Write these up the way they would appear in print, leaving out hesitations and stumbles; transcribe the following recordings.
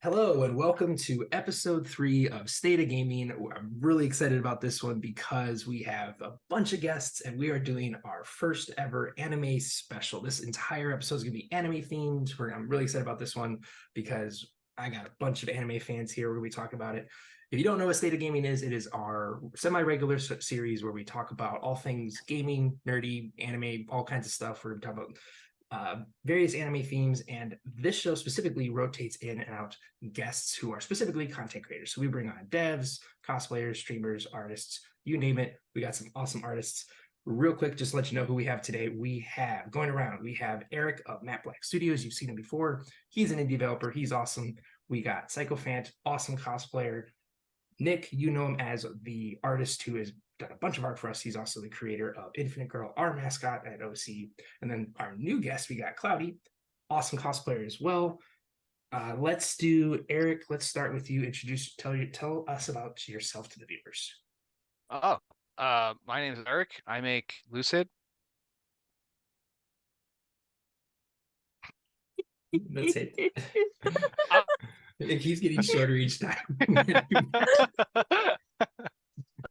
Hello and welcome to episode 3 of State of Gaming. I'm really excited about this one because we have a bunch of guests and we are doing our first ever anime special. This entire episode is going to be anime themed. I'm really excited about this one because I got a bunch of anime fans here where we talk about it. If you don't know what State of Gaming is, it is our semi-regular series where we talk about all things gaming, nerdy, anime, all kinds of stuff. We're going to talk about various anime themes, and this show specifically rotates in and out guests who are specifically content creators. So we bring on devs, cosplayers, streamers, artists, you name it. We got some awesome artists. Real quick, just to let you know who we have today. We have, going around, we have Eric of Matte Black Studios. You've seen him before. He's an indie developer. He's awesome. We got Psychophant, awesome cosplayer. Nick, you know him as the artist who has done a bunch of art for us. He's also the creator of Infinite Girl, our mascot at OC. And then our new guest, we got Cloudy, awesome cosplayer as well. Let's do Eric. Let's start with you. Tell us about yourself to the viewers. My name is Eric. I make LUCID. That's it. It keeps getting shorter each time.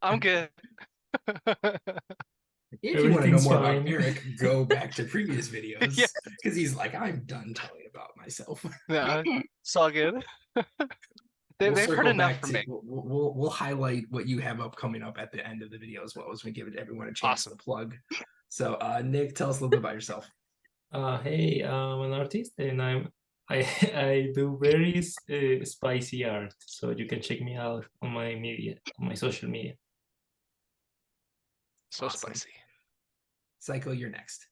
I'm good. If you want to know more about Eric, go back to previous videos because he's like, I'm done telling about myself. Yeah, it's all good. They've heard enough from me. We'll highlight what you have coming up at the end of the video as well as we give everyone a chance to plug. So, Nick, tell us a little bit about yourself. Hey, I'm an artist and I do very spicy art, so you can check me out on my social media. So awesome. Spicy. Psycho, you're next.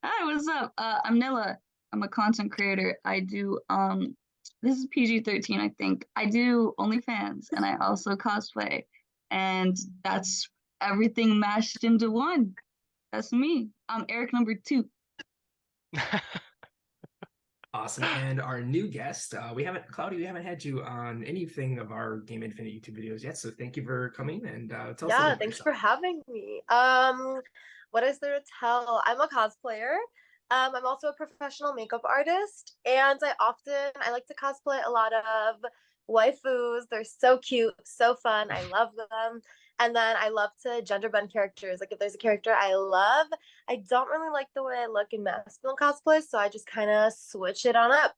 Hi, what's up? I'm Nilla. I'm a content creator. I do this is PG-13, I think. I do OnlyFans and I also cosplay. And that's everything mashed into one. That's me. I'm Eric number 2. Awesome. And our new guest, Cloudy, we haven't had you on anything of our Game Infinite YouTube videos yet. So thank you for coming and tell us. Yeah, thanks for having me. What is there to tell? I'm a cosplayer. I'm also a professional makeup artist, and I like to cosplay a lot of waifus. They're so cute, so fun. I love them. And then I love to gender bend characters. Like if there's a character I love, I don't really like the way I look in masculine cosplay, so I just kind of switch it on up.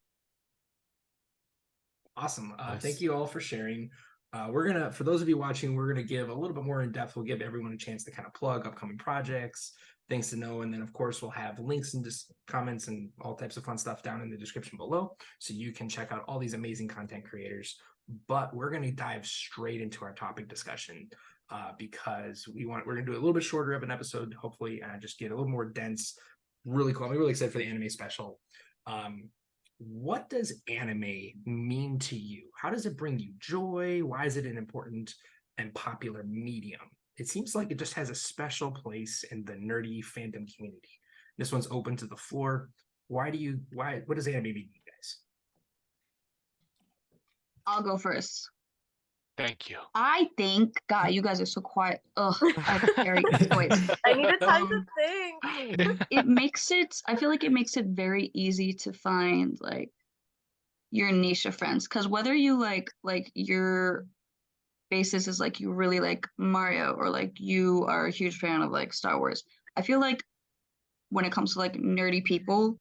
Awesome. Thank you all for sharing. For those of you watching, we're gonna give a little bit more in depth. We'll give everyone a chance to kind of plug upcoming projects, things to know, and then of course we'll have links and just comments and all types of fun stuff down in the description below, so you can check out all these amazing content creators. But we're gonna dive straight into our topic discussion because we're gonna do a little bit shorter of an episode, hopefully, and just get a little more dense. Really cool. I'm really excited for the anime special. What does anime mean to you? How does it bring you joy? Why is it an important and popular medium? It seems like it just has a special place in the nerdy fandom community. This one's open to the floor. What does anime mean to you guys? I'll go first. Thank you. I think, God, you guys are so quiet. Ugh, I have a very good voice. I needed time to think. I feel like it makes it very easy to find like your niche of friends. Because whether you like your basis is like you really like Mario or like you are a huge fan of like Star Wars, I feel like when it comes to like nerdy people,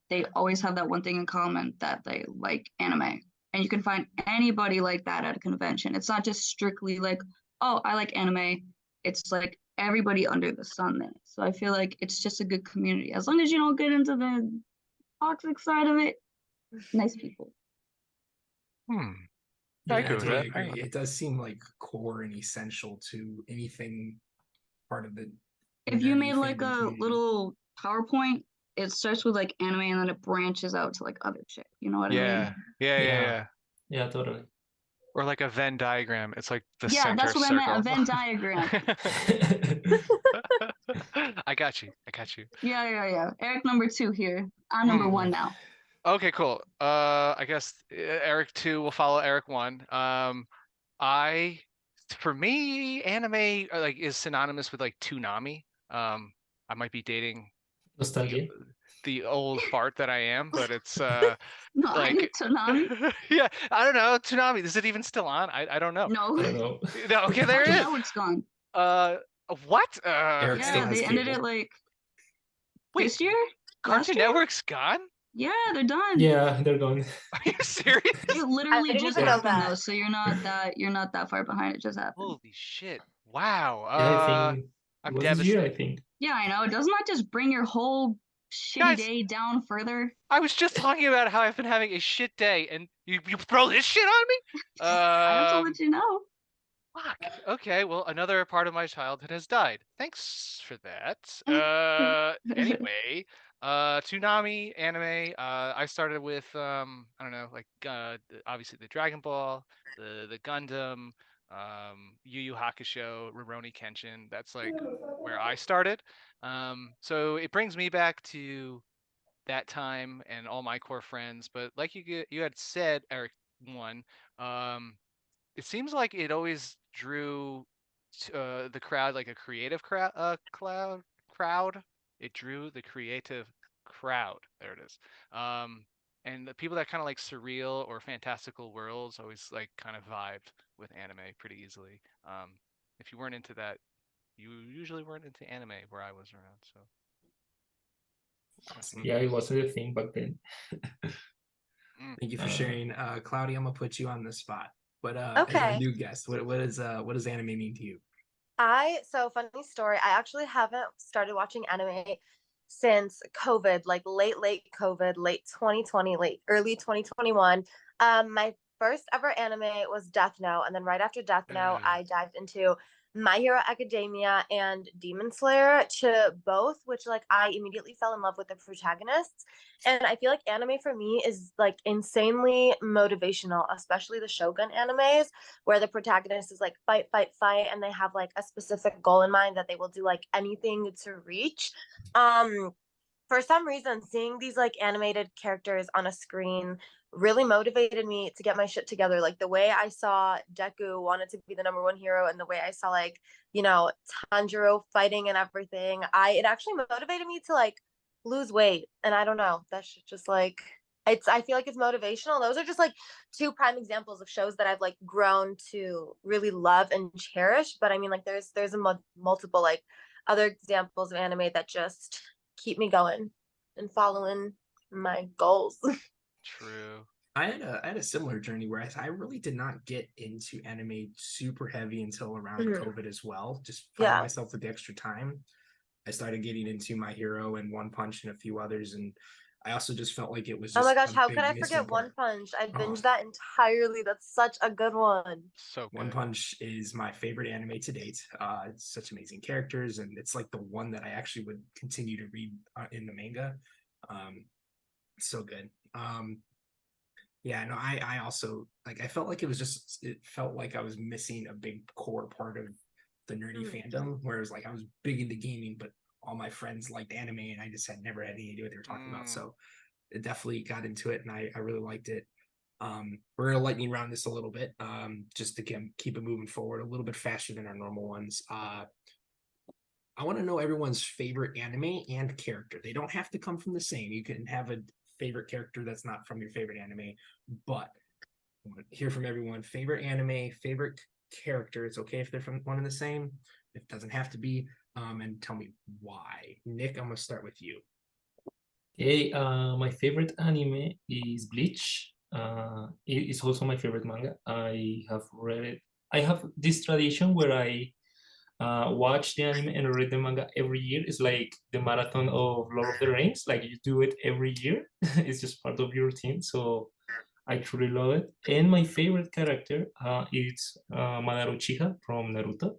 they always have that one thing in common, that they like anime. And you can find anybody like that at a convention. It's not just strictly like, oh, I like anime. It's like everybody under the sun there. So I feel like it's just a good community. As long as you don't get into the toxic side of it, nice people. I totally agree. It does seem like core and essential to anything part of it. If you made like a little PowerPoint, it starts with like anime and then it branches out to like other shit. You know what I mean? Yeah, totally. Or like a Venn diagram. It's like the center circle. Yeah, that's what I meant, a Venn diagram. I got you. Yeah. Eric number 2 here. I'm number 1 now. Okay, cool. I guess Eric 2 will follow Eric 1. For me, anime like is synonymous with like Toonami. I might be dating nostalgia. the old fart that I am, but it's No, like Toonami. yeah, I don't know. Toonami, is it even still on? I don't know. No, I don't know. No, okay, there Cartoon it is. Network's gone. What? Eric still Yeah, has they ended cable. it like Wait, this year, last Cartoon year. Network's gone? Yeah, they're done. Yeah, they're gone. Are you serious? It literally didn't just even know happened though, that. so you're not that far behind. It just happened. Holy shit! Wow. Yeah, I think it I'm was this year, I devastated. think. Yeah, I know. Doesn't that just bring your whole shitty Guys, day down further? I was just talking about how I've been having a shit day, and you throw this shit on me? I have to let you know. Fuck. Okay, well, another part of my childhood has died. Thanks for that. Anyway, Toonami anime. I started with I don't know, like obviously the Dragon Ball, the Gundam, Yu Yu Hakusho, Rurouni Kenshin. That's like where I started. So it brings me back to that time and all my core friends. But like you had said, Eric, one. Um, it seems like it always drew the crowd, like a creative crowd. It drew the creative crowd. There it is. And the people that kind of like surreal or fantastical worlds always like kind of vibed with anime pretty easily. If you weren't into that, you usually weren't into anime where I was around. So Awesome. Yeah, it wasn't a thing back then. Thank you for sharing. Cloudy, I'm gonna put you on the spot. But as Okay. a new guest, what does anime mean to you? So funny story. I actually haven't started watching anime since COVID, like late COVID, late 2020, late early 2021. My first ever anime was Death Note, and then right after Death Note, I dived into My Hero Academia and Demon Slayer to both, which like I immediately fell in love with the protagonists. And I feel like anime for me is like insanely motivational, especially the Shogun animes where the protagonist is like fight, fight, fight, and they have like a specific goal in mind that they will do like anything to reach. For some reason, seeing these like animated characters on a screen really motivated me to get my shit together. Like the way I saw Deku wanted to be the number one hero, and the way I saw like, you know, Tanjiro fighting and everything, it actually motivated me to like lose weight. And I don't know, that's just like I feel like it's motivational. Those are just like two prime examples of shows that I've like grown to really love and cherish. But I mean, like there's multiple like other examples of anime that just keep me going and following my goals. true. I had a similar journey where I really did not get into anime super heavy until around COVID as well. Just finding Yeah. myself with the extra time. I started getting into My Hero and One Punch and a few others, and I also just felt like it was Oh just my gosh, a how big could I missing forget One part. Punch? I Oh. binged that entirely. That's such a good one. So good. One Punch is my favorite anime to date. It's such amazing characters, and it's like the one that I actually would continue to read in the manga. So good. Yeah, no, I also like I felt like it felt like I was missing a big core part of the nerdy fandom, whereas like I was big into gaming, but all my friends liked anime and I just had never had any idea what they were talking about. So it definitely got into it and I really liked it. We're gonna lightning round this a little bit, just to keep it moving forward a little bit faster than our normal ones. I want to know everyone's favorite anime and character. They don't have to come from the same. You can have a favorite character that's not from your favorite anime, but I want to hear from everyone. Favorite anime, favorite character. It's okay if they're from one and the same. It doesn't have to be. And tell me why. Nick, I'm gonna start with you. Okay, my favorite anime is Bleach. It's also my favorite manga. I have read it. I have this tradition where I watch the anime and read the manga every year. It's like the marathon of Lord of the Rings. Like you do it every year. It's just part of your routine. So I truly love it. And my favorite character is Madara Uchiha from Naruto.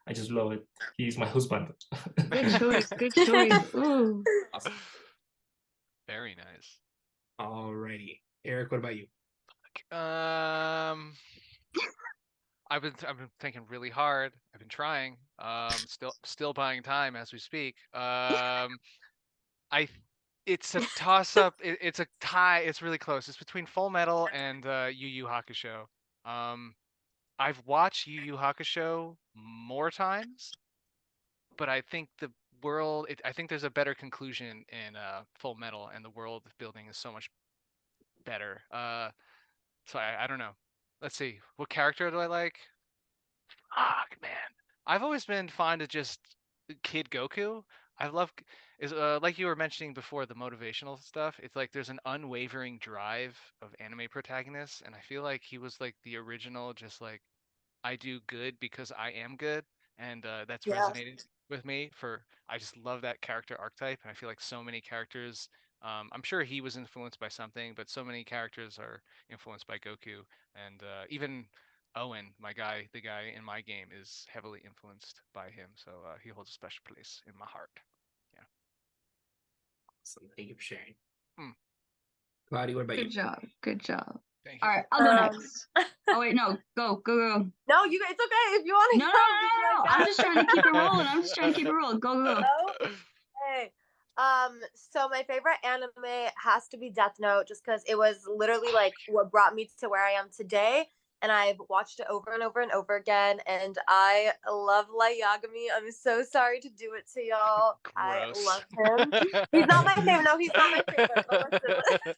I just love it. He's my husband. Good choice. Good choice. Ooh. Awesome. Very nice. Alrighty. Eric, what about you? I've been thinking really hard. I've been trying. Still buying time as we speak. It's a toss up. It's a tie. It's really close. It's between Full Metal and Yu Yu Hakusho. I've watched Yu Yu Hakusho more times, but I think world. I think there's a better conclusion in Full Metal, and the world building is so much better. So I don't know. Let's see. What character do I like? Fuck, man. I've always been fond of just Kid Goku. I love is like you were mentioning before, the motivational stuff. It's like there's an unwavering drive of anime protagonists, and I feel like he was like the original, just like I do good because I am good, and that's Yeah. resonated with me. I just love that character archetype, and I feel like so many characters. I'm sure he was influenced by something, but so many characters are influenced by Goku, and even Owen, the guy in my game, is heavily influenced by him. So he holds a special place in my heart. Yeah. Awesome. Thank you for sharing. Hmm. Claudia, what about Good you? job. Good job. Thank you. All right, I'll go Um, next. Oh wait, no, go. No, it's okay if you want to No, no, go. no, be no, like I'm that. just trying to keep it rolling. I'm just trying to keep it rolling. Go. Go. Hey. So my favorite anime has to be Death Note, just because it was literally like what brought me to where I am today. And I've watched it over and over and over again. And I love Light Yagami. I'm so sorry to do it to y'all. I Gross. love him. He's not my favorite. No, he's not my favorite. But listen.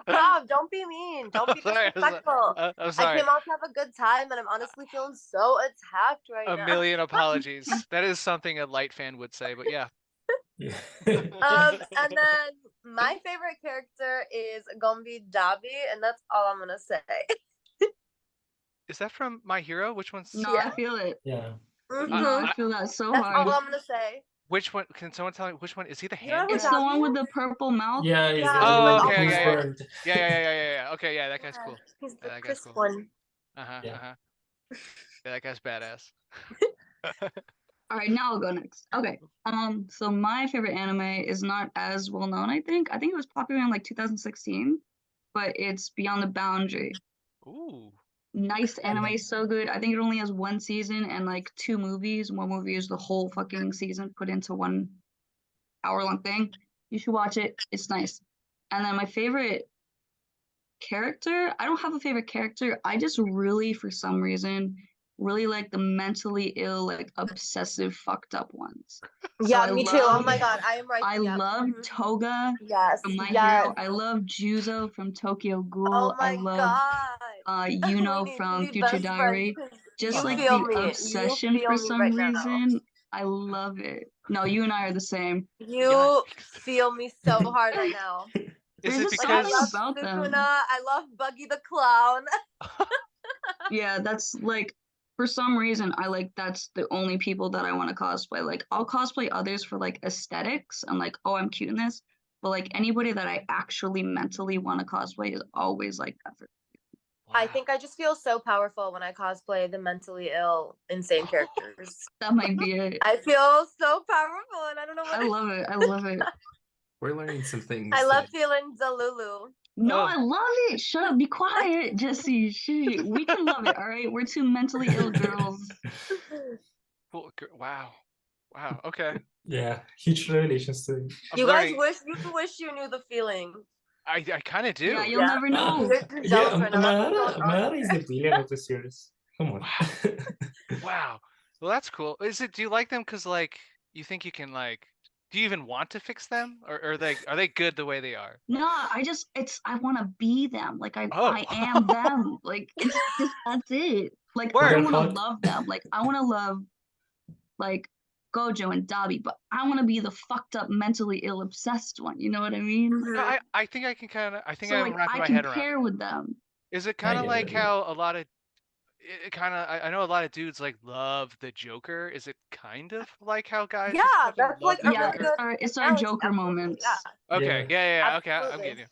Stop. Don't be mean. Don't be Sorry, disrespectful. I'm I sorry. came out to have a good time, and I'm honestly feeling so attacked right A now. million apologies. That is something a light fan would say, but yeah. Yeah. And then my favorite character is Gombi Dabi, and that's all I'm gonna say. Is that from My Hero? Which one's No, Yeah. I feel it. Yeah. Mhm. No, I feel that so That's hard. all I'm gonna say. which one? Can someone tell me which one? Is he the You know hand who It's guy? the one Dabi with is? the purple mouth. Yeah, it's Yeah, the Oh, one okay, that was okay, burned. Yeah. Okay, yeah, that guy's Yeah, cool. he's the Yeah, that guy's crisp cool. one. Yeah. Yeah, that guy's badass. All right, now I'll go next. Okay. So my favorite anime is not as well known, I think. I think it was popular in like 2016, but it's Beyond the Boundary. Ooh. Nice Okay. anime, so good. I think it only has one season and like two movies. One movie is the whole fucking season put into 1 hour-long thing. You should watch it. It's nice. And then my favorite character, I don't have a favorite character. I just really, for some reason, really like the mentally ill, like obsessive, fucked up ones. Yeah, I me too. Oh love- my god, I am right. I yeah. love Mhm. Toga Yes. from My yes. Hero. I love Juzo from Tokyo Ghoul. Oh I my love god. Yuno we from need Future best Diary. friends, 'cause Just you like feel the me. You obsession feel for me some right now. reason. I love it. No, you and I are the same. You feel me so hard right now. Is There's it just Like, I because love about them. Sukuna. I love Buggy the Clown. Yeah, that's like for some reason I like that's the only people that I want to cosplay. Like I'll cosplay others for like aesthetics and like, oh, I'm cute in this. But like anybody that I actually mentally want to cosplay is always like that for I Wow. think I just feel so powerful when I cosplay the mentally ill, insane characters. that might be it. I feel so powerful, and I don't know what. I love it. I love it. We're learning some things. I love today. feeling Zalulu. No, Oh. I love it. Shut up. Be quiet, Jesse. Shit. We can love it, all right? We're two mentally ill girls. Cool. Wow. Okay. Yeah, huge revelations today. I'm You learning. guys wish you knew the feeling. I kind of do. Yeah, you'll Yeah. never know. You're jealous Yeah, right now. That's what's going on Madara is here. the villain of the series. Come on. Wow. Well, that's cool. Do you like them because like you think you can like? Do you even want to fix them, or are they good the way they are? No, I want to be them. Like I Oh. am them. Like it's just that's it. Like Word. I don't want Hot. to love them. Like I want to love like Gojo and Dabi, but I want to be the fucked up, mentally ill, obsessed one. You know what I mean? Mhm. Yeah, I think I can kind of. I think So I'm like wrapping I my can head around. pair with them. Is it I kind of get like it, yeah. how a lot of it kind of I know a lot of dudes like love the Joker. Is it kind of like how guys Yeah, just fucking that's love like the a Yeah, really Joker? good. it's our analogy, Joker absolutely, moments. Yeah. Okay, yeah. Okay, I'm Absolutely. getting you.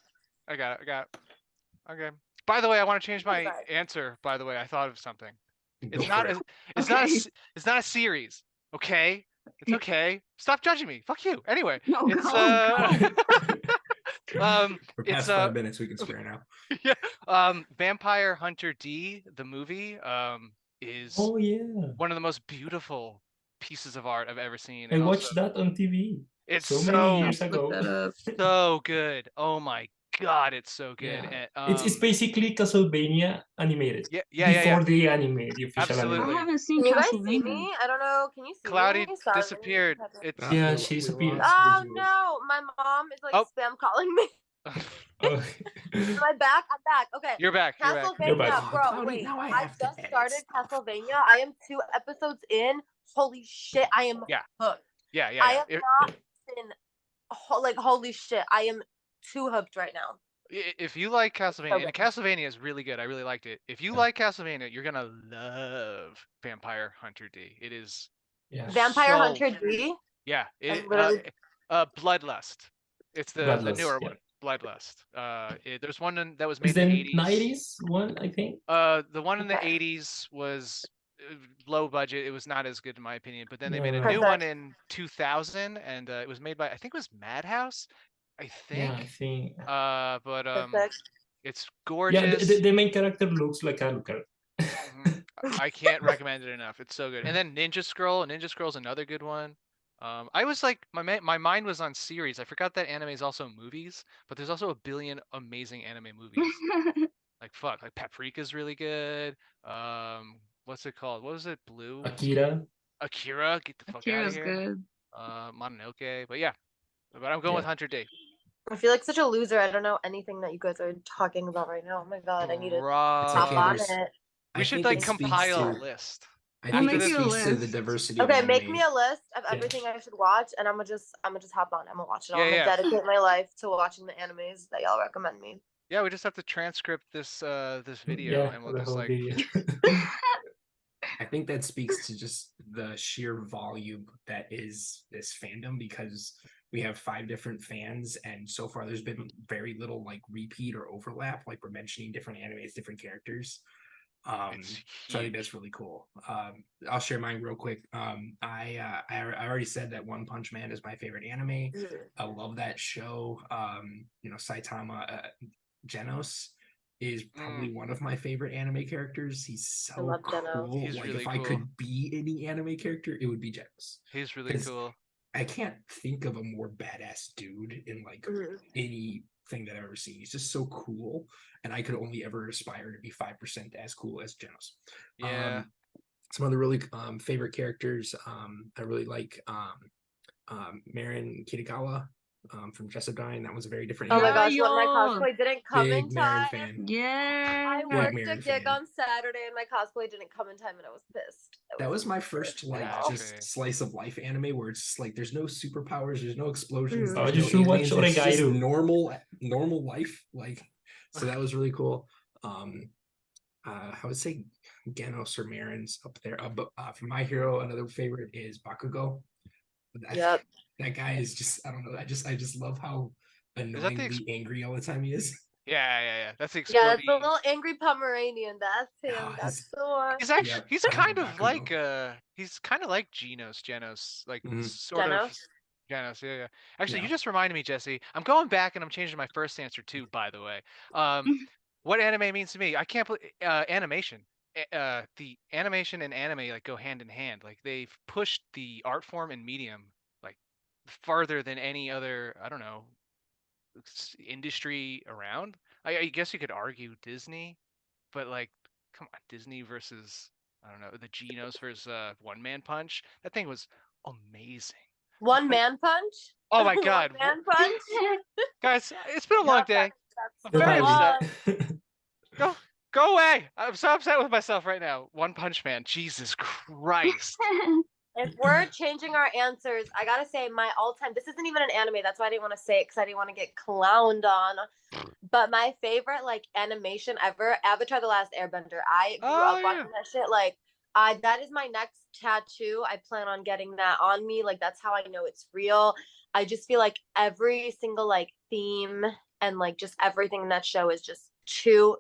I got it. Okay. By the way, I want to change my Right. answer. By the way, I thought of something. Go It's for not. it. It's not. Okay. It's not a series. Okay. It's okay. Stop judging me. Fuck you. Anyway, No, it's go. We're it's past 5 minutes. We can swear now. yeah. Vampire Hunter D, the movie, is Oh yeah, one of the most beautiful pieces of art I've ever seen. I And watched also, that on TV it's so many so years Look ago. that up. so good. Oh my God, it's so good. Yeah. And, It's basically Castlevania animated. yeah. Before the anime, the official I Absolutely. anime. haven't seen Can you guys see Castlevania. me? I don't know. Can you see Cloudy me? Sorry. disappeared. It's Yeah, we- she we disappeared. lost Oh visuals. no, my mom is like Oh. spam calling me. Oh. Am I back? I'm back. Okay. You're back. You're back. You're Castlevania, back. Oh, bro. Cloudy, Wait, now I I have to just edit started stuff. Castlevania. I am 2 episodes in. Holy shit, I am Yeah. hooked. Yeah. I have If, not been like holy shit. I am too hooked right now. if you like Castlevania, So and Castlevania is really good. I really liked it. If you Yeah. like Castlevania, you're gonna love Vampire Hunter D. It is Yeah. Vampire so- Hunter D. Yeah. I'm literally- Bloodlust. It's the Bloodlust, newer yeah. one. Bloodlust. There's one that was Is made in the the 80s. 90s one, I think? The one in the Okay. 80s was low budget. It was not as good in my opinion. But then they made a Yeah. new one Perfect. in 2000, and it was made by, I think it was Madhouse. I Yeah, I think. think. But Perfect. it's Yeah, gorgeous. the main character looks like a looker. Mhm. I can't recommend it enough. It's so good. And then Ninja Scroll. Ninja Scroll's another good one. I was like, my mind was on series. I forgot that anime is also movies, but there's also a billion amazing anime movies. Like Paprika's really good. What's it called? What was it? Blue? Akira. Akira. Get the fuck out of Akira's here. good. Mononoke. But yeah. But I'm going with Yeah. Hunter D. I feel like such a loser. I don't know anything that you guys are talking about right now. Oh my god, I need to It's hop okay, on there's- it. We I should think like it speaks compile a to- list. I We'll think it make you a speaks to the list. diversity of Okay, make anime. me a list of Yeah. everything I should watch, and I'm gonna just hop on. I'm gonna watch it all. Yeah, I'm gonna yeah. dedicate my life to watching the animes that y'all recommend me. Yeah, we just have to transcript this video, Yeah, and we'll the just whole like video. I think that speaks to just the sheer volume that is this fandom, because we have 5 different fans, and so far there's been very little like repeat or overlap. Like we're mentioning different animes, different characters. It's So I think huge. that's really cool. I'll share mine real quick. I already said that One Punch Man is my favorite anime. I love that show. Saitama Genos is probably one of my favorite anime characters. He's so love Genos. cool. He's Like really if I cool. could be any anime character, it would be Genos. He's really 'Cause cool. I can't think of a more badass dude in like anything that I've ever seen. He's just so cool, and I could only ever aspire to be 5% as cool as Genos. Yeah. Some other really favorite characters. I really like Marin Kitagawa from Jessamine. That was a very different. Oh my anime. gosh, when my Yo. cosplay didn't come in Big Marin time. fan. Yeah. I Big worked a Marin gig fan. on Saturday and my cosplay didn't come in time and I was pissed. That was my first like Wow. just slice of life anime where it's like there's no superpowers, there's no explosions, Mhm. there's Oh, you no should watch aliens, it's just Oregairu. normal life. Like so that was really cool. I would say Genos or Marin's up there. But for my hero, another favorite is Bakugo. Yep. That guy is just I don't know. I just love how that the annoyingly angry all the time he is. Yeah. That's the Yeah, exploding. it's the little angry Pomeranian. That's him. Oh, That's his- the one. He's actually Yep, he's I love kind of Bakugo. like he's kind of like Genos, like Mhm. sort of Genos? Genos, yeah. Actually, Yeah. you just reminded me, Jesse. I'm going back and I'm changing my first answer too, by the way. What anime means to me? I can't believe animation. The animation and anime like go hand in hand. Like they've pushed the art form and medium like farther than any other, I don't know, industry around. I guess you could argue Disney, but like, come on, Disney versus, I don't know, the Genos versus One Man Punch. That thing was amazing. One man punch? Oh my god, One man punch? guys, it's been a long day. That's I'm very so upset. long. Go away! I'm so upset with myself right now. One Punch Man, Jesus Christ. If we're changing our answers, I gotta say my all-time. This isn't even an anime. That's why I didn't want to say it because I didn't want to get clowned on. But my favorite like animation ever, Avatar: The Last Airbender. I grew Oh, up watching that shit. Like, that is my next tattoo. I plan on getting that on me. Like, that's how I know it's real. I just feel like every single like theme and like just everything in that show is just too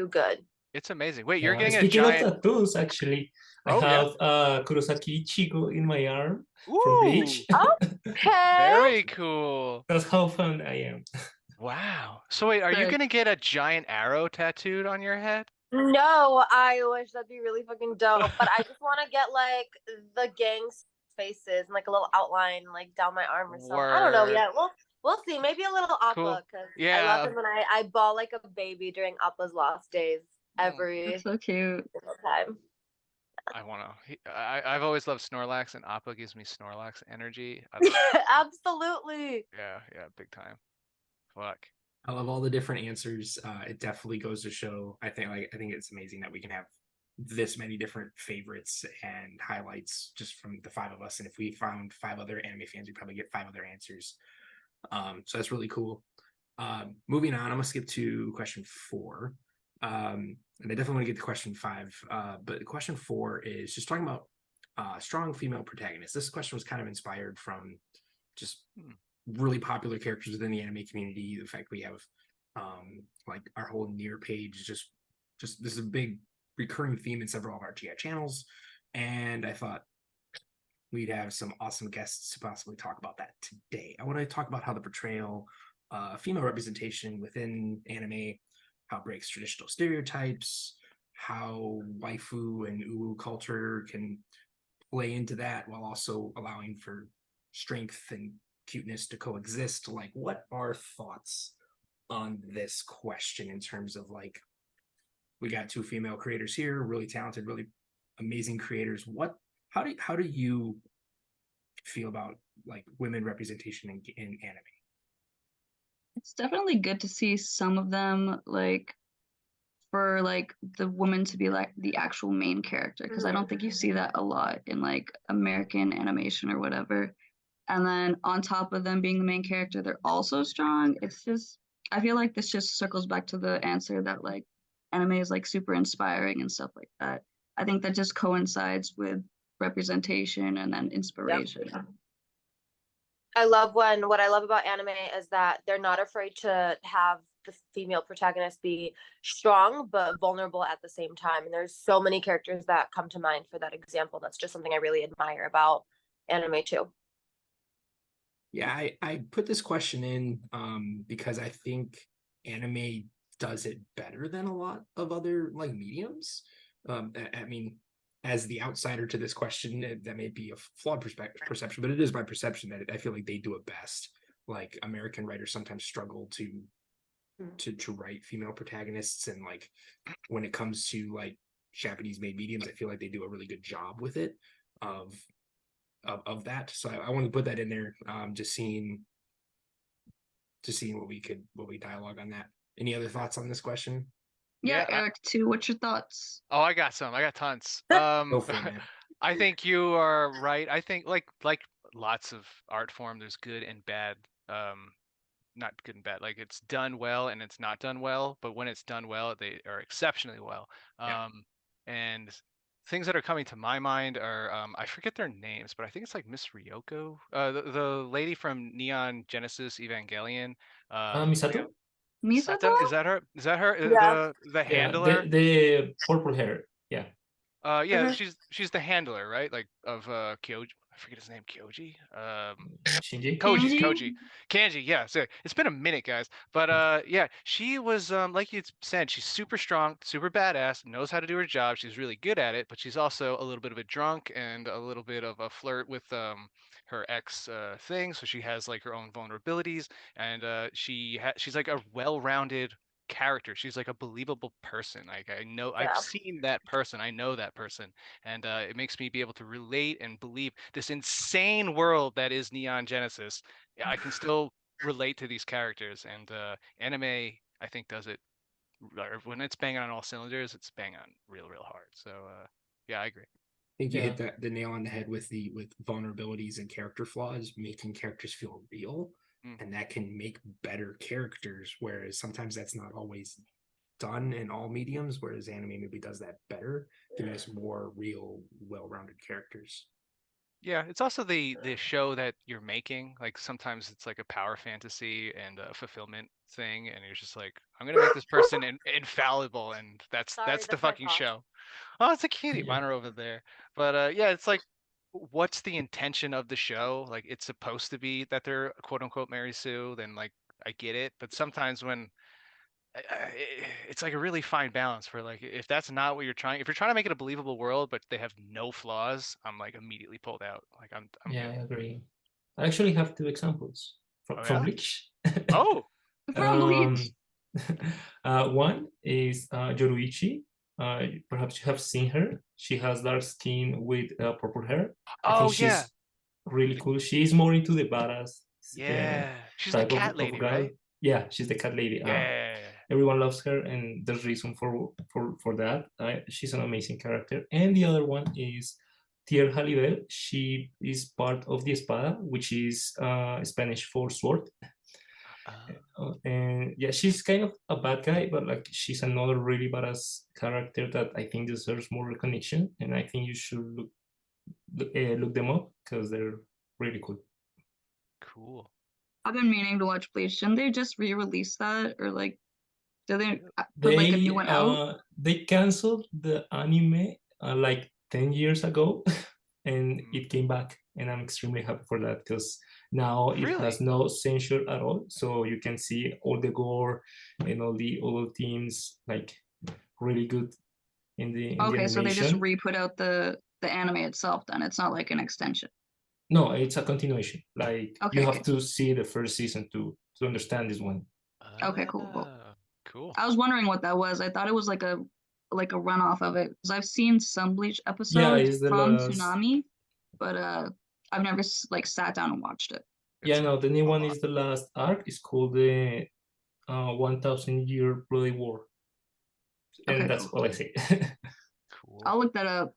good. It's amazing. Wait, you're getting a Speaking giant. of tattoos, actually, Oh, I yeah. have Kurosaki Ichigo in my arm from Ooh, Bleach. Okay. very cool. That's how fun I am. Wow. So wait, are you Good. gonna get a giant arrow tattooed on your head? No, I wish that'd be really fucking dope. But I just want to get like the gang's faces and like a little outline like down my arm or something. I don't know Word. yet. We'll We'll see. Maybe a little Cool. Appa because I Yeah. love him and I bawl like a baby during Appa's lost days every That's so cute. single time. I want to. I've always loved Snorlax, and Appa gives me Snorlax energy. I love it. Absolutely. Yeah, big time. Fuck. I love all the different answers. It definitely goes to show. I think it's amazing that we can have this many different favorites and highlights just from the five of us. And if we found five other anime fans, we'd probably get five other answers. So that's really cool. Moving on, I'm gonna skip to question 4. And I definitely want to get to question 5. But question 4 is just talking about strong female protagonists. This question was kind of inspired from just really popular characters within the anime community. The fact we have like our whole near page, just this is a big recurring theme in several of our GI channels. And I thought we'd have some awesome guests to possibly talk about that today. I want to talk about how the portrayal female representation within anime, how it breaks traditional stereotypes, how waifu and uwu culture can play into that while also allowing for strength and cuteness to coexist. Like, what are thoughts on this question in terms of, like, we got 2 female creators here, really talented, really amazing creators. How do you feel about like women representation in anime? It's definitely good to see some of them, like, for like the woman to be like the actual main character, because I don't think you see that a lot in like American animation or whatever. And then on top of them being the main character, they're also strong. It's just, I feel like this just circles back to the answer that like anime is like super inspiring and stuff like that. I think that just coincides with representation and then inspiration. I love what I love about anime is that they're not afraid to have the female protagonist be strong but vulnerable at the same time. And there's so many characters that come to mind for that example. That's just something I really admire about anime too. Yeah, I put this question in because I think anime does it better than a lot of other like mediums. I mean, as the outsider to this question, that may be a flawed perception, but it is my perception that I feel like they do it best. Like, American writers sometimes struggle to write female protagonists, and like when it comes to like Japanese made mediums, I feel like they do a really good job with it of that. So I want to put that in there. Just seeing what we dialogue on that. Any other thoughts on this question? Yeah, Yeah, Eric, too. What's your thoughts? Oh, I got some. I got tons. Go for it, man. I think you are right. I think like lots of art form, there's good and bad. Not good and bad. Like, it's done well and it's not done well, but when it's done well, they are exceptionally well. Yeah. And things that are coming to my mind are I forget their names, but I think it's like Miss Ryoko, the lady from Neon Genesis Evangelion. Misato? Misato? Is that her? Is that her? Yeah. The Yeah, handler? the purple hair. Yeah. Yeah, Mhm. she's the handler, right? Like, of Kyoji. I forget his name. Kyoji. Shinji? Koji. Kanji, yeah. So it's been a minute, guys. But yeah, she was like you said, she's super strong, super badass, knows how to do her job. She's really good at it, but she's also a little bit of a drunk and a little bit of a flirt with her ex thing. So she has like her own vulnerabilities, and she's like a well-rounded character. She's like a believable person. Like, I know I've Yeah. seen that person. I know that person, and it makes me be able to relate and believe this insane world that is Neon Genesis. I can still relate to these characters, and anime, I think, does it when it's banging on all cylinders. It's banging on real hard. So yeah, I agree. I think you Yeah. hit the nail on the head with vulnerabilities and character flaws, making characters feel real, and that can make better characters. Whereas sometimes that's not always done in all mediums. Whereas anime maybe does that better, giving us more real, well-rounded characters. Yeah, it's also the show that you're making. Like, sometimes it's like a power fantasy and a fulfillment thing, and you're just like, I'm gonna make this person infallible, and that's Sorry, the that's my fucking fault. show. Oh, it's a kitty. Yeah. Mine are over there. But yeah, it's like, what's the intention of the show? Like, it's supposed to be that they're quote unquote Mary Sue, then like I get it. But sometimes when it's like a really fine balance for, like, if that's not what you're trying, if you're trying to make it a believable world but they have no flaws, I'm like immediately pulled out. Like, I'm Yeah, good. I agree. I actually have 2 examples. from, Oh, from yeah? Bleach. Oh, From Bleach. One is Yoruichi. Perhaps you have seen her. She has dark skin with purple hair. I oh think yeah, she's really cool. She's more into the badass yeah. She's the type cat of lady, guy. right? Yeah, she's the cat lady. Yeah. Everyone loves her, and there's reason for that. She's an amazing character. And the other one is Tier Halibel. She is part of the Espada, which is Spanish for sword. And yeah, she's kind of a bad guy, but like she's another really badass character that I think deserves more recognition, and I think you should look them up because they're really cool. Cool. I've been meaning to watch Bleach. Didn't they just re-release that, or like, did they put like a new one out? They canceled the anime like 10 years ago, and Mm. it came back, and I'm extremely happy for that because now it Really? has no censure at all, so you can see all the gore and all the themes like really good in the Okay, so they just animation. re-put out the anime itself. Then it's not like an extension. No, it's a continuation. Like you Okay, have okay, to see the first season to understand this one. okay, cool, cool. Cool. I was wondering what that was. I thought it was like a runoff of it because I've seen some Bleach Yeah, episodes it's the from last. Tsunami, but I've never like sat down and watched it. Yeah, It's no, the new a one lot. is the last arc. It's called the 1,000-year bloody war, and Okay, that's cool. all I say. Cool. I'll look that up.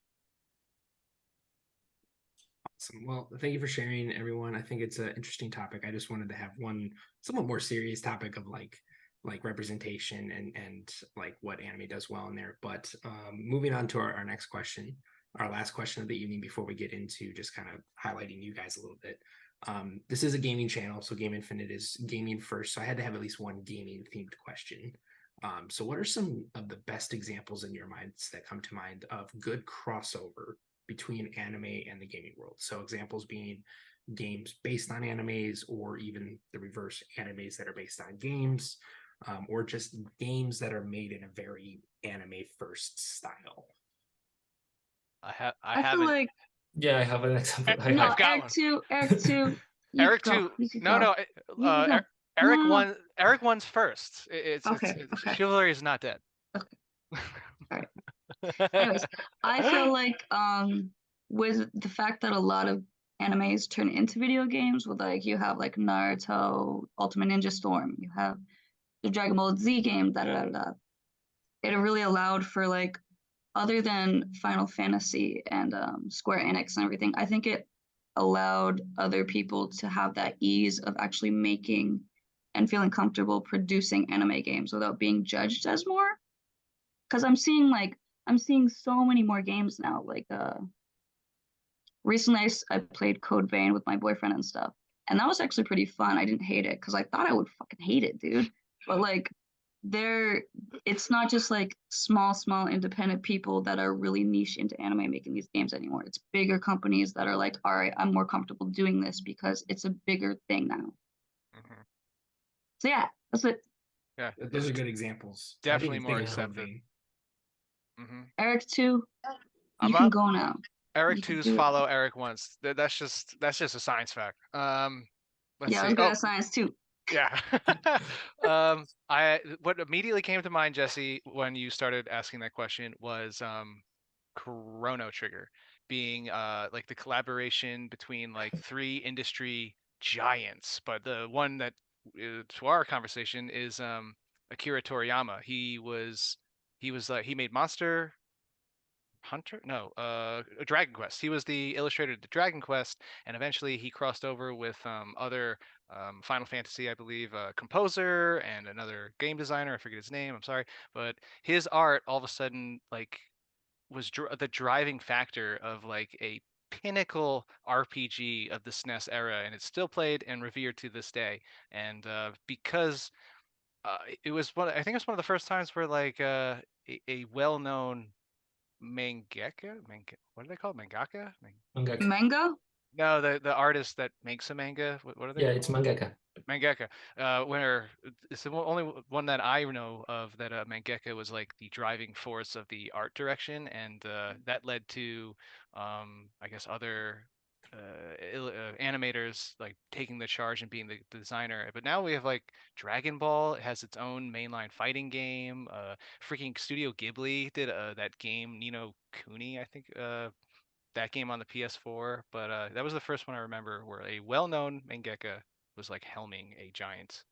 Awesome. Well, thank you for sharing, everyone. I think it's an interesting topic. I just wanted to have one somewhat more serious topic of like representation and like what anime does well in there. But moving on to our next question, our last question of the evening before we get into just kind of highlighting you guys a little bit. This is a gaming channel, so Game Infinite is gaming first. So I had to have at least one gaming themed question. So what are some of the best examples in your minds that come to mind of good crossover between anime and the gaming world? So examples being games based on animes, or even the reverse, animes that are based on games, or just games that are made in a very anime first style. I I feel haven't. like Yeah, I have an example. no, I've got Eric one. too. Eric too. You Eric could go. too. You could No, go. no. You could go. Eric No, no, no. won. Eric won's first. Okay, okay. Chivalry is not dead. Okay. All right. Anyways, I feel like with the fact that a lot of animes turn into video games, with like you have like Naruto, Ultimate Ninja Storm, you have the Dragon Ball Z game, da da da da. It really allowed for like, other than Final Fantasy and Square Enix and everything, I think it allowed other people to have that ease of actually making and feeling comfortable producing anime games without being judged as more. Because I'm seeing so many more games now. Like recently I played Code Vein with my boyfriend and stuff, and that was actually pretty fun. I didn't hate it because I thought I would fucking hate it, dude. But like there, it's not just like small independent people that are really niche into anime making these games anymore. It's bigger companies that are like, all right, I'm more comfortable doing this because it's a bigger thing now. Mhm. So yeah, that's it. Yeah, Those are good examples. I definitely didn't more think of Code accepted. Vein. Mm-hmm. Eric too, I'm you can up. go now. Eric You can 2's do it. follow Eric 1's. That's just a science fact. Let's Yeah, I see. was good Oh, at science too. yeah. What immediately came to mind, Jesse, when you started asking that question was Chrono Trigger being like the collaboration between like three industry giants, but the one that to our conversation is Akira Toriyama. He made Monster Hunter? No, Dragon Quest. He was the illustrator of the Dragon Quest, and eventually he crossed over with other Final Fantasy, I believe, composer and another game designer. I forget his name. I'm sorry, but his art all of a sudden like was the driving factor of like a pinnacle RPG of the SNES era, and it's still played and revered to this day. And because it was I think it was one of the first times where like a well-known what are they called? Mangaka? Mangaka. Manga? No, the artist that makes a manga. What are they Yeah, called? it's mangaka. Mangaka. Where it's the only one that I know of that mangaka was like the driving force of the art direction, and that led to, I guess, other animators like taking the charge and being the designer. But now we have like Dragon Ball. It has its own mainline fighting game. Freaking Studio Ghibli did that game Nino Kuni, I think. That game on the PS4. But that was the first one I remember where a well-known mangaka was like helming a giant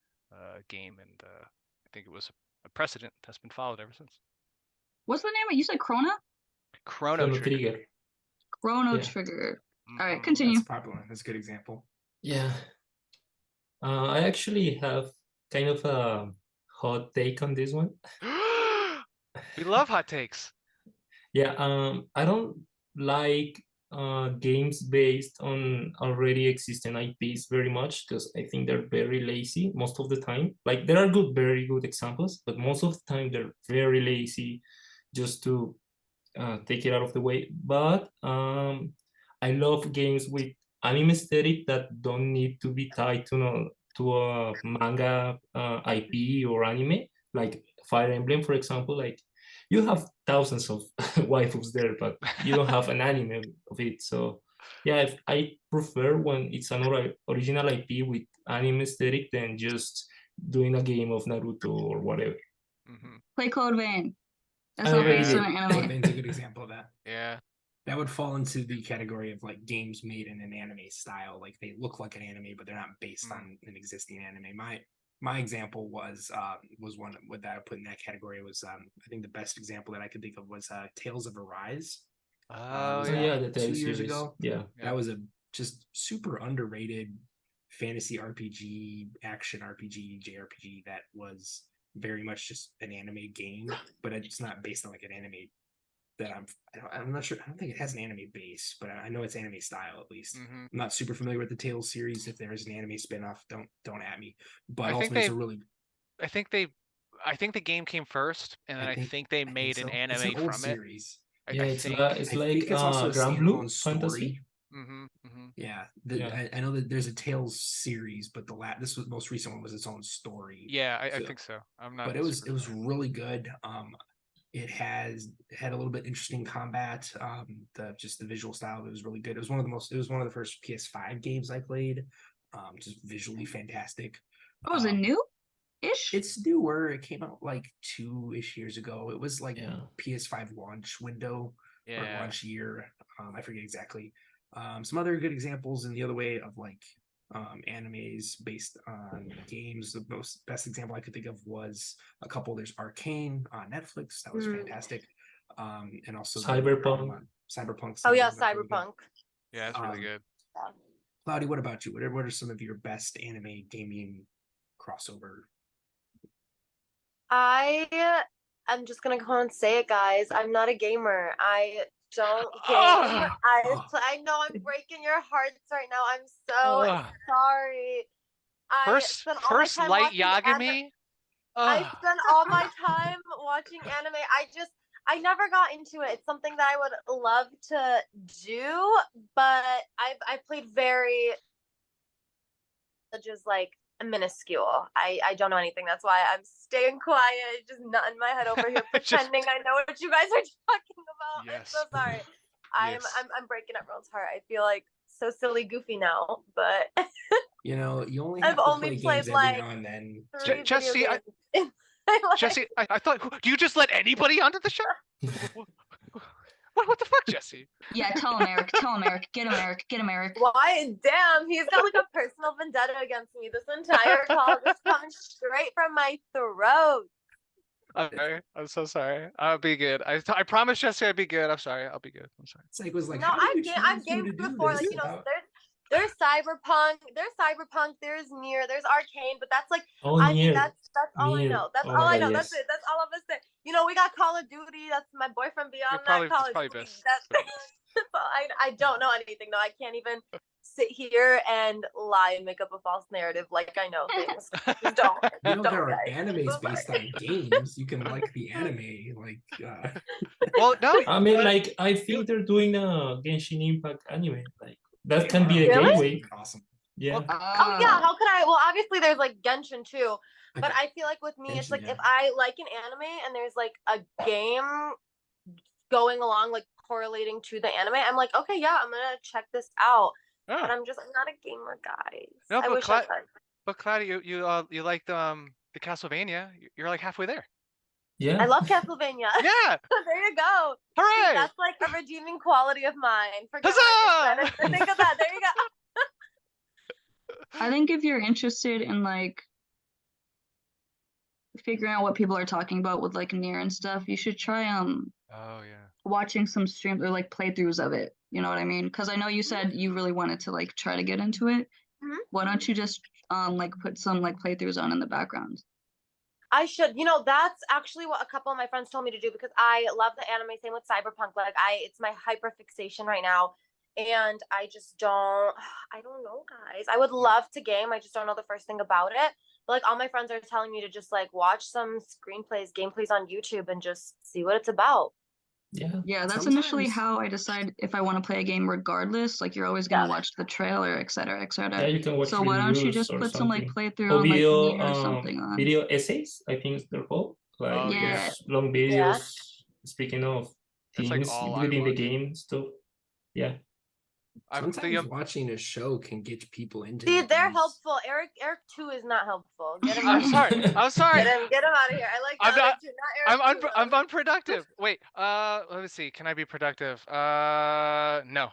game, and I think it was a precedent that's been followed ever since. What's the name? You said Krona? Chrono Chrono Trigger. Trigger. Chrono Yeah. Trigger. All right, Mhm. continue. That's a popular one. That's a good example. Yeah. I actually have kind of a hot take on this one. We love hot takes. Yeah, I don't like games based on already existing IPs very much because I think they're very lazy most of the time. Like there are very good examples, but most of the time they're very lazy just to take it out of the way. But I love games with anime aesthetic that don't need to be tied to a manga IP or anime, like Fire Emblem, for example. Like you have thousands of waifus there, but you don't have an anime of it. So yeah, I prefer when it's an original IP with anime aesthetic than just doing a game of Naruto or whatever. Mm-hmm. Play Code Vein. That's I not already based on did. an Code anime. Vein's a good example of that. Yeah. That would fall into the category of like games made in an anime style. Like they look like an anime, but they're not based on an existing anime. My example was one that I put in that category was I think the best example that I could think of was Tales of Arise. Oh, Was Oh yeah. yeah, out the 2 Tales years series. ago. Yeah. That was a just super underrated fantasy RPG, action RPG, JRPG that was very much just an anime game, but it's not based on like an anime that I'm not sure. I don't think it has an anime base, but I know it's anime style at least. Mm-hmm. I'm not super familiar with the Tales series. If there is an anime spinoff, don't at me. But I think ultimately, it's a really I think the game came first, and then I think they made an so. It's anime an old from it. series. Yeah, I it's think. it's I like think it's also a Grand Blue standalone Fantasy. story. Mm-hmm. Mm-hmm. Yeah, Yeah. I know that there's a Tales series, but this was most recent one was its own story. Yeah, I So- think so. I'm not. But it was super familiar. really good. It had a little bit interesting combat. The visual style of it was really good. It was one of the first PS5 games I played. Just visually fantastic. Oh, is it Um, new-ish? It's newer. It came out like 2-ish years ago. It was like Yeah. PS5 launch window or Yeah. launch year. I forget exactly. Some other good examples in the other way of like animes based on games. The best example I could think of was a couple. There's Arcane on Netflix. That was fantastic. And also Cyberpunk. Cyberpunk. Oh yeah, Cyberpunk's really good. Cyberpunk. Yeah, it's really Um, good. Cloudy, what about you? What are some of your best anime gaming crossover? I'm just gonna go and say it, guys. I'm not a gamer. I don't game. Ah! I know I'm breaking your hearts right now. I'm so Ugh. sorry. I First spent all my time light watching anime. Yagami. I Ugh. spent all my time watching anime. I never got into it. It's something that I would love to do, but I played very just like minuscule. I don't know anything. That's why I'm staying quiet, just nodding my head over here, Just- pretending I know what you guys are talking about. I'm Yes. so sorry. Yes. I'm breaking everyone's heart. I feel like so silly goofy now, but You know, you only I've have to only play played, games every like, now and then. 3 video Jesse, games in my life. Jesse, I thought. Do you just let anybody onto the show? What the fuck, Jesse? Yeah, tell him, Eric. Tell him, Eric. Get him, Eric. Get him, Eric. Why? Damn, he's got like a personal vendetta against me. This entire call just coming straight from my throat. Okay, I'm so sorry. I'll be good. I promise, Jesse, I'd be good. I'm sorry. I'll be good. I'm sorry. It's like was like, No, how do you I've choose who gamed to do before. this Like, you know, without- there's Cyberpunk, there's Nier, there's Arcane, but that's like, Oh, I mean, Nier. that's all I Nier. know. That's Oh all my I God, know. yes. That's it. That's all of us say. You know, we got Call of Duty. That's my boyfriend beyond Probably- that. Call it's of probably Duty. best. That's, that's all I don't know anything though. I can't even sit here and lie and make up a false narrative like I know things. Just don't. You know, Don't, there are guys. animes So based sorry. on games. You can like the anime, like Well, no. I mean, like, I think they're doing a Genshin Impact anime. Like, that can be a Really? gateway. Awesome. Yeah. Oh yeah, how could I? Well, obviously there's like Genshin too, but Okay. I feel like with me, it's Genshin, like yeah. if I like an anime and there's like a game going along, like correlating to the anime, I'm like, okay, yeah, I'm gonna check this out. but Oh. I'm not a gamer, guys. No, I but wish I was. But Claudia, you like the Castlevania? You're like halfway there. Yeah. I love Castlevania. Yeah. There you go. See, Hooray! that's like a redeeming quality of mine. Forget what I just said. Huzzah! Think of that. There you go. I think if you're interested in like figuring out what people are talking about with like Nier and stuff, you should try Oh yeah. watching some streams or like playthroughs of it. You know what I mean? Because I know you said you really wanted to like try to get into it. Mhm. Why don't you just like put some like playthroughs on in the background? I should. That's actually what a couple of my friends told me to do because I love the anime. Same with Cyberpunk. Like it's my hyper fixation right now. And I just don't, I don't know, guys. I would love to game. I just don't know the first thing about it. But like all my friends are telling me to just like watch some screenplays, gameplays on YouTube and just see what it's about. Yeah. Yeah, that's initially Sometimes- how I decide if I want to play a game regardless. Like you're always gonna Yeah. watch the trailer, et cetera, et cetera. Yeah, you can watch So why don't you reviews just or put some like something. playthrough Or on like video, Nier or something on? video essays, I think they're called. Like Oh, yeah. those long videos. Speaking of That's like things all I within the watch. game stuff. Yeah. Sometimes watching a show can get people into See, they're games. helpful. Eric 2 is not helpful. Get him I'm out of sorry. here. I'm sorry. Get him out of here. I like I'm the other not- 2, not Eric 2. I'm unproductive. Wait, let me see. Can I be productive? No,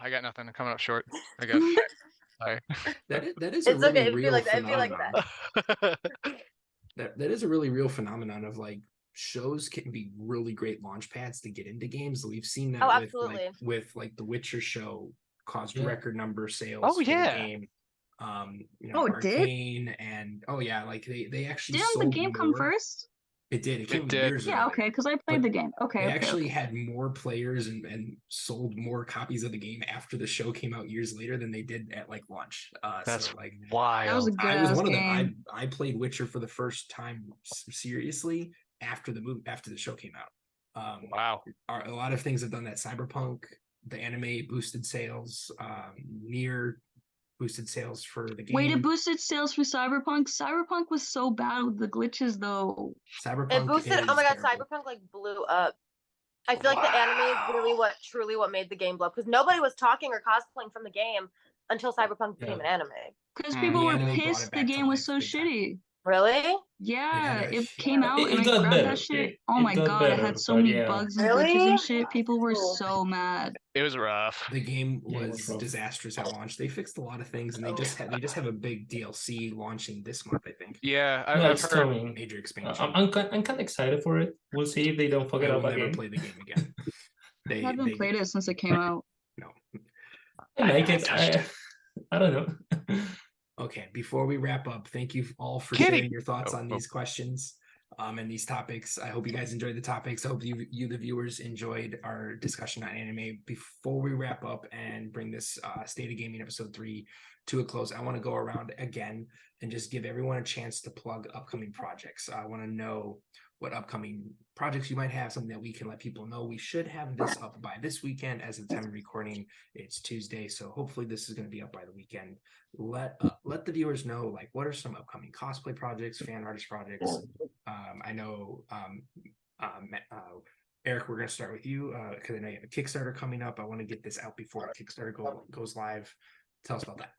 I got nothing. I'm coming up short. I guess. Sorry. That is It's a really okay. If you real like that, if you like phenomenon. That is a really real phenomenon of like shows can be really great launch pads to get into games. We've seen that Oh, with absolutely. like the Witcher show caused Yeah. record number sales Oh, for yeah. the game. Oh, it did? Arcane and like they actually Didn't the sold game come more. first? It did. It came It did. years Yeah, earlier. okay, because I played But the game. Okay, They okay, actually okay. had more players and sold more copies of the game after the show came out years later than they did at like launch. That's So like wild. That was a good I was ass one of game. them. I played Witcher for the first time seriously after the show came out. Wow. A lot of things have done that. Cyberpunk, the anime boosted sales. Nier boosted sales for the game. Wait, it boosted sales for Cyberpunk? Cyberpunk was so bad with the glitches though. Cyberpunk It boosted. is Oh my god, terrible. Cyberpunk like blew up. I feel like the anime is really what made the game blow up because nobody was talking or cosplaying from the game until Cyberpunk became an anime. Because Mm. people The were anime brought it pissed the back to game was life so big time. shitty. Really? Yeah, a it shit- came out It and I got grabbed better. that shit. It Oh my got god, it better, had so but many yeah. bugs and Really? glitches and shit. People were Cool. so mad. It was rough. The game Yeah, it was was rough. disastrous at launch. They fixed a lot of things, and they just have a big DLC launching this month. I think Yeah, No, I've it's heard. coming. major expansion. I'm kind of excited for it. We'll see if they don't fuck I it will up never again. play the game again. I haven't played it since it came out. No. I like haven't it. touched I don't know. Okay, before we wrap up, thank you all for Kitty! sharing your thoughts Oh, on these questions and these topics. I hope you guys enjoyed the topics. I hope you the viewers, enjoyed our discussion on anime. Before we wrap up and bring this State of Gaming episode 3 to a close, I want to go around again and just give everyone a chance to plug upcoming projects. I want to know what upcoming projects you might have, something that we can let people know. We should have this up by this weekend. As of the time of recording, it's Tuesday, so hopefully this is going to be up by the weekend. Let the viewers know, like, what are some upcoming cosplay projects, fan artist projects. I know Eric, we're going to start with you because I know you have a Kickstarter coming up. I want to get this out before Kickstarter goes live. Tell us about that.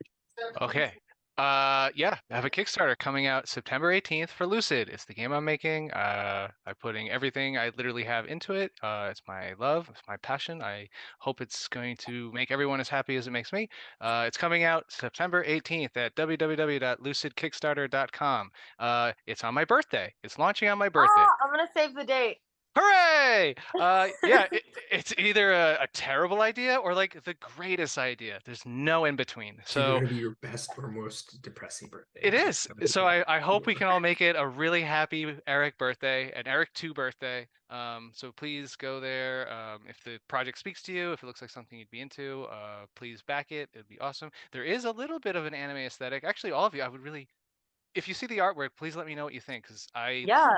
Okay. Yeah, I have a Kickstarter coming out September 18th for Lucid. It's the game I'm making. I'm putting everything I literally have into it. It's my love, it's my passion. I hope it's going to make everyone as happy as it makes me. It's coming out September 18th at www.lucidkickstarter.com. It's on my birthday. It's launching on my birthday. Oh, I'm gonna save the date. Hooray! Yeah, it's either a terrible idea or like the greatest idea. There's no in between. It's either So going to be your best or most depressing birthday. it is. So I hope we can all make it a really happy Eric birthday, an Eric 2 birthday. So please go there. If the project speaks to you, if it looks like something you'd be into, please back it. It'd be awesome. There is a little bit of an anime aesthetic. Actually, all of you, I would really, if you see the artwork, please let me know what you think, because Yeah.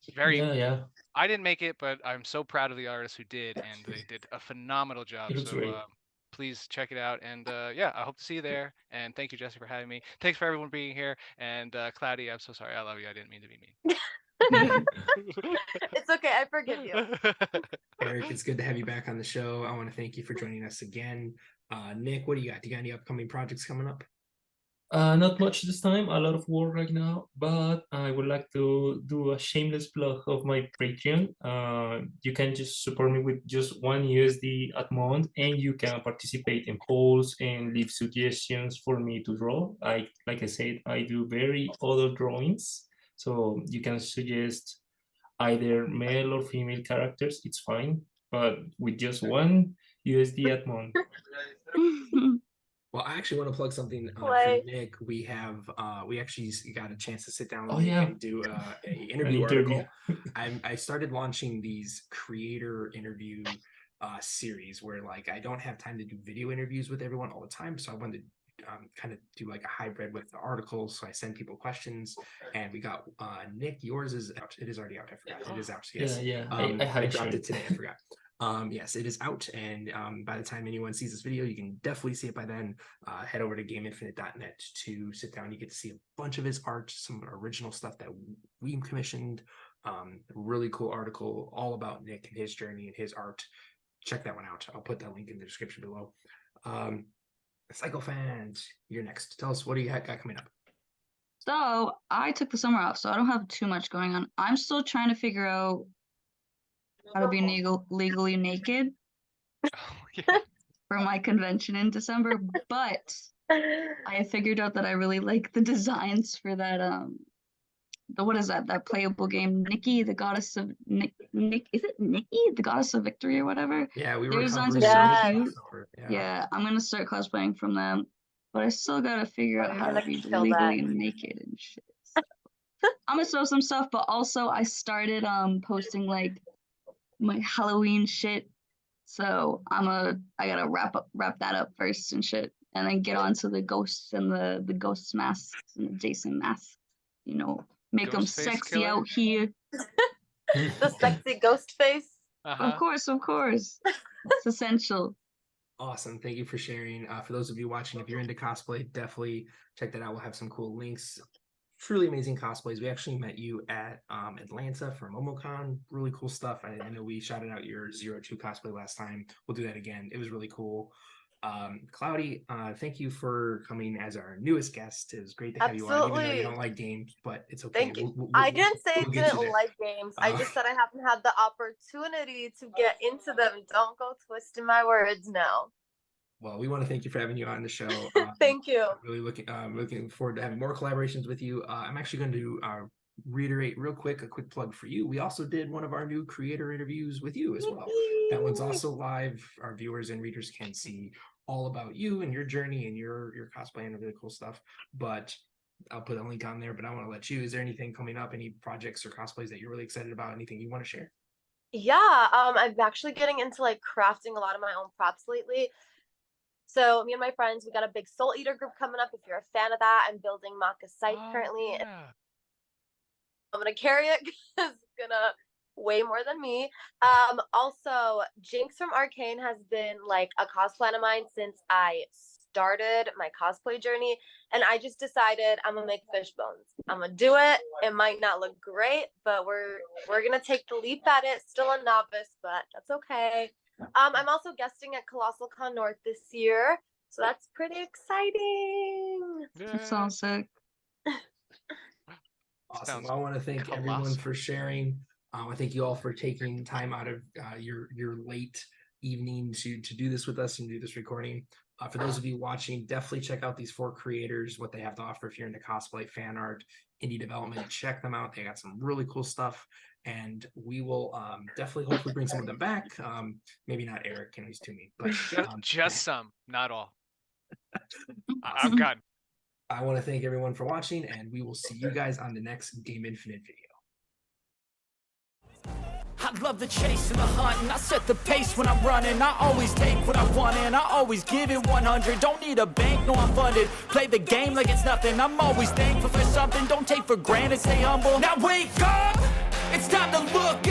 Yeah. I didn't make it, but I'm so proud of the artists who did, and they did a phenomenal job. It looks So great. please check it out. And yeah, I hope to see you there. And thank you, Jesse, for having me. Thanks for everyone being here. And Cloudy, I'm so sorry. I love you. I didn't mean to be mean. It's okay. I forgive you. Eric, It's good to have you back on the show. I want to thank you for joining us again. Nick, what do you got? Do you got any upcoming projects coming up? Not much this time, a lot of work right now, but I would like to do a shameless plug of my Patreon. You can just support me with just $1 at month, and you can participate in polls and leave suggestions for me to draw. Like I said, I do very other drawings, so you can suggest either male or female characters, it's fine, but with just $1 at month. Well, I actually want to plug something for Play. Nick. We actually got a chance to sit down Oh, with Nick yeah. and do a interview interview. article. I started launching these creator interview series where like I don't have time to do video interviews with everyone all the time, so I wanted to kind of do like a hybrid with the articles. So I send people questions, and we got Nick. Yours is out. It is already out. I forgot. It is out. Yes. Yeah, I had dropped shared. it today. I forgot. Yes, it is out, and by the time anyone sees this video, you can definitely see it by then. Head over to gameinfinite.net to sit down. You get to see a bunch of his art, some original stuff that we commissioned. Really cool article all about Nick and his journey and his art. Check that one out. I'll put that link in the description below. Psycho fans, you're next. Tell us, what do you got coming up? So I took the summer off, so I don't have too much going on. I'm still trying to figure out how to be legally naked Yeah. for my convention in December, but I figured out that I really like the designs for that what is that playable game, Nikki, the goddess of Nick is it Nikki, the goddess of victory or whatever? Yeah, we Their were designs are covering so some cute. Yeah, I'm gonna start cosplaying from them, but I still gotta figure Oh, out you're how to gonna be kill legally that. naked and shit. I'm gonna show some stuff, but also I started posting like my Halloween shit. So I gotta wrap that up first and shit, and then get on to the ghosts and the ghost masks and the Jason masks. You know, make them Ghostface sexy killer? out here. The sexy ghost face. Uh-huh. Of course, it's essential. Awesome. Thank you for sharing. For those of you watching, if you're into cosplay, definitely check that out. We'll have some cool links. Truly amazing cosplays. We actually met you at Atlanta for MomoCon. Really cool stuff. I know we shouted out your 02 cosplay last time. We'll do that again. It was really cool. Cloudy, thank you for coming as our newest guest. It was great to have you on, even though you Absolutely. don't like games, but it's okay. Thank you. We'll I didn't say I we'll get you didn't there. like games. I just said I haven't had the opportunity to get into them. Don't go twisting my words now. Well, we want to thank you for having you on the show. Thank you. Really looking forward to having more collaborations with you. I'm actually going to reiterate real quick a quick plug for you. We also did one of our new creator interviews with you as well. That one's also live. Our viewers and readers can see all about you and your journey and your cosplay and really cool stuff. But I'll put a link on there. But I want to let you. Is there anything coming up? Any projects or cosplays that you're really excited about? Anything you want to share? Yeah, I'm actually getting into like crafting a lot of my own props lately. So me and my friends, we got a big Soul Eater group coming up. If you're a fan of that, I'm building Maka site currently. And Yeah. I'm gonna carry it because it's gonna weigh more than me. Also, Jinx from Arcane has been like a cosplay of mine since I started my cosplay journey, and I just decided I'm gonna make fish bones. I'm gonna do it. It might not look great, but we're gonna take the leap at it. Still a novice, but that's okay. I'm also guesting at Colossal Con North this year, so that's pretty exciting. That sounds sick. Awesome. Sounds Well, I want to thank everyone colossal. for sharing. I thank you all for taking time out of your late evening to do this with us and do this recording. For those of you watching, definitely check out these 4 creators, what they have to offer. If you're into cosplay, fan art, indie development, check them out. They got some really cool stuff, and we will definitely hopefully bring some of them back. Maybe not Eric, and he's too mean, but Just some, not all. I'm done. I want to thank everyone for watching, and we will see you guys on the next Game Infinite video. I love the chase and the hunt, and I set the pace when I'm running. I always take what I want and I always give it 100. Don't need a bank, no, I'm funded. Play the game like it's nothing. I'm always thankful for something. Don't take for granted, stay humble. Now wake up, it's time to look